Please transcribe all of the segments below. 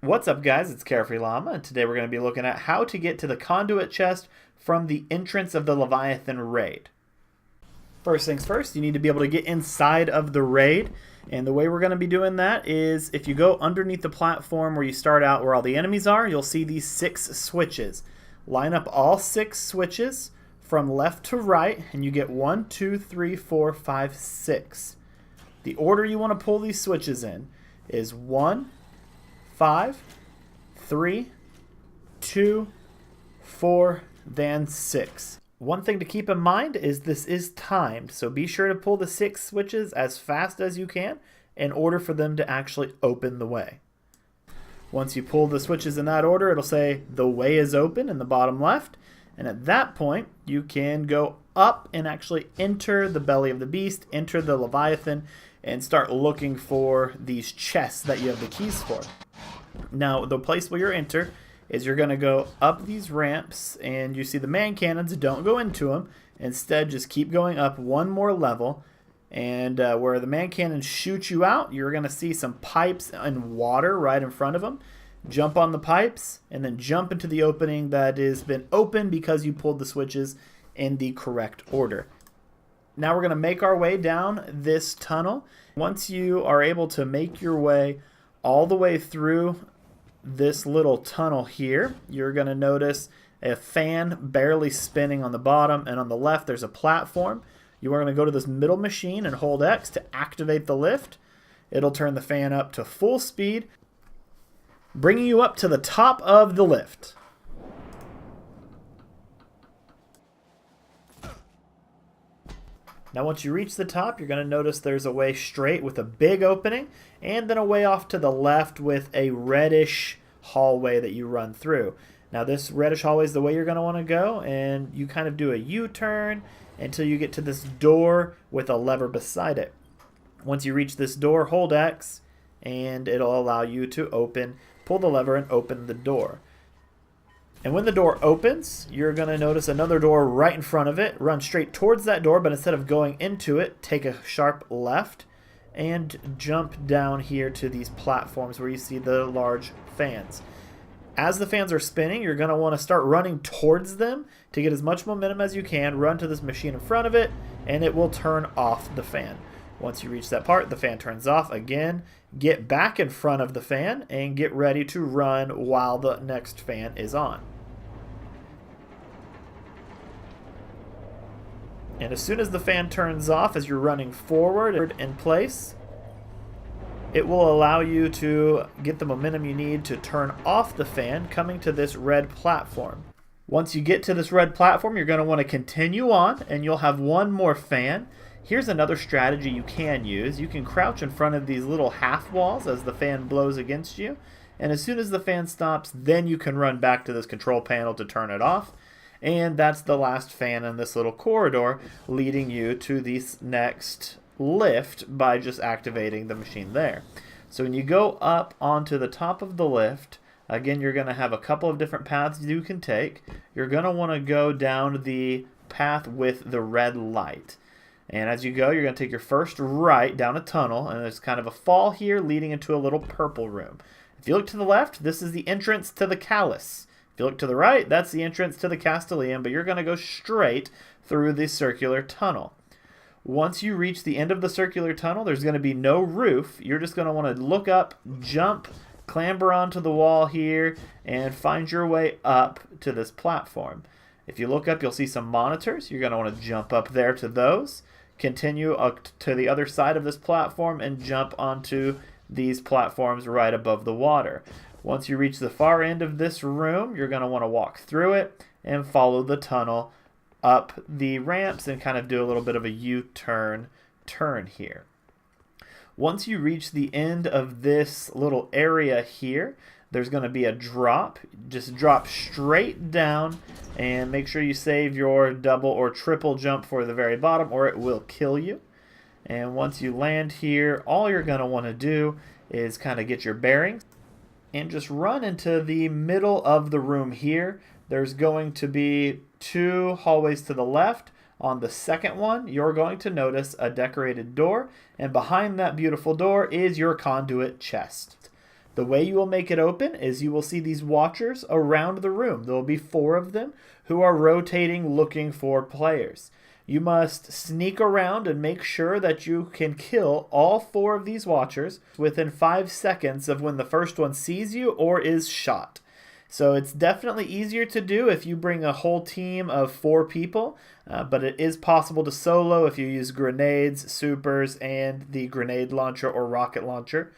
What's up, guys? It's Carefree Llama, and today we're going to be looking at how to get to the Conduit Chest from the entrance of the Leviathan raid. First things first, you need to be able to get inside of the raid, and the way we're going to be doing that is if you go underneath the platform where you start out where all the enemies are, you'll see these 6 switches. Line up all 6 switches from left to right, and you get 1, 2, 3, 4, 5, 6. The order you want to pull these switches in is 1, 5, 3, 2, 4, then 6. One thing to keep in mind is this is timed, so be sure to pull the 6 switches as fast as you can in order for them to actually open the way. Once you pull the switches in that order, it'll say the way is open in the bottom left, and at that point you can go up and actually enter the belly of the beast, enter the Leviathan, and start looking for these chests that you have the keys for. Now, the place where you enter is you're going to go up these ramps, and you see the man cannons. Don't go into them. Instead, just keep going up one more level, and where the man cannons shoot you out, you're going to see some pipes and water right in front of them. Jump on the pipes, and then jump into the opening that has been open because you pulled the switches in the correct order. Now we're going to make our way down this tunnel. Once you are able to make your way all the way through this little tunnel here, you're going to notice a fan barely spinning on the bottom, and on the left there's a platform. You are going to go to this middle machine and hold X to activate the lift. It'll turn the fan up to full speed, bringing you up to the top of the lift. Now once you reach the top, you're going to notice there's a way straight with a big opening, and then a way off to the left with a reddish hallway that you run through. Now this reddish hallway is the way you're going to want to go, and you kind of do a U-turn until you get to this door with a lever beside it. Once you reach this door, hold X, and it'll allow you to pull the lever and open the door. And when the door opens, you're going to notice another door right in front of it. Run straight towards that door, but instead of going into it, take a sharp left and jump down here to these platforms where you see the large fans. As the fans are spinning, you're going to want to start running towards them to get as much momentum as you can. Run to this machine in front of it, and it will turn off the fan. Once you reach that part, the fan turns off again. Get back in front of the fan and get ready to run while the next fan is on. And as soon as the fan turns off, as you're running forward in place, it will allow you to get the momentum you need to turn off the fan, coming to this red platform. Once you get to this red platform, you're going to want to continue on, and you'll have one more fan. Here's another strategy you can use. You can crouch in front of these little half walls as the fan blows against you, and as soon as the fan stops, then you can run back to this control panel to turn it off. And that's the last fan in this little corridor, leading you to this next lift by just activating the machine there. So when you go up onto the top of the lift, again, you're going to have a couple of different paths you can take. You're going to want to go down the path with the red light. And as you go, you're going to take your first right down a tunnel, and there's kind of a fall here leading into a little purple room. If you look to the left, this is the entrance to the Callus. If you look to the right, that's the entrance to the Castellium, but you're going to go straight through the circular tunnel. Once you reach the end of the circular tunnel, there's going to be no roof. You're just going to want to look up, jump, clamber onto the wall here, and find your way up to this platform. If you look up, you'll see some monitors. You're going to want to jump up there to those. Continue up to the other side of this platform and jump onto these platforms right above the water. Once you reach the far end of this room, you're going to want to walk through it and follow the tunnel up the ramps and kind of do a little bit of a U-turn here. Once you reach the end of this little area here, there's going to be a drop. Just drop straight down and make sure you save your double or triple jump for the very bottom or it will kill you. And once you land here, all you're going to want to do is kind of get your bearings and just run into the middle of the room here. There's going to be 2 hallways to the left. On the second one, you're going to notice a decorated door, and behind that beautiful door is your Conduit Chest. The way you will make it open is you will see these watchers around the room. There will be 4 of them who are rotating looking for players. You must sneak around and make sure that you can kill all 4 of these watchers within 5 seconds of when the first one sees you or is shot. So it's definitely easier to do if you bring a whole team of 4 people, but it is possible to solo if you use grenades, supers, and the grenade launcher or rocket launcher.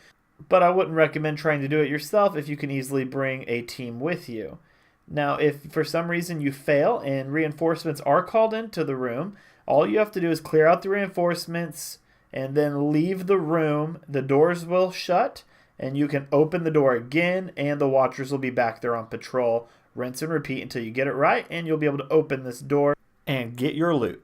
But I wouldn't recommend trying to do it yourself if you can easily bring a team with you. Now, if for some reason you fail and reinforcements are called into the room, all you have to do is clear out the reinforcements and then leave the room. The doors will shut, and you can open the door again, and the watchers will be back there on patrol. Rinse and repeat until you get it right, and you'll be able to open this door and get your loot.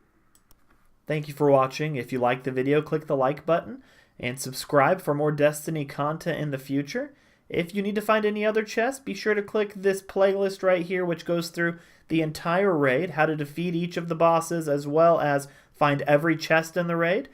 Thank you for watching. If you liked the video, click the like button and subscribe for more Destiny content in the future. If you need to find any other chests, be sure to click this playlist right here, which goes through the entire raid, how to defeat each of the bosses, as well as find every chest in the raid.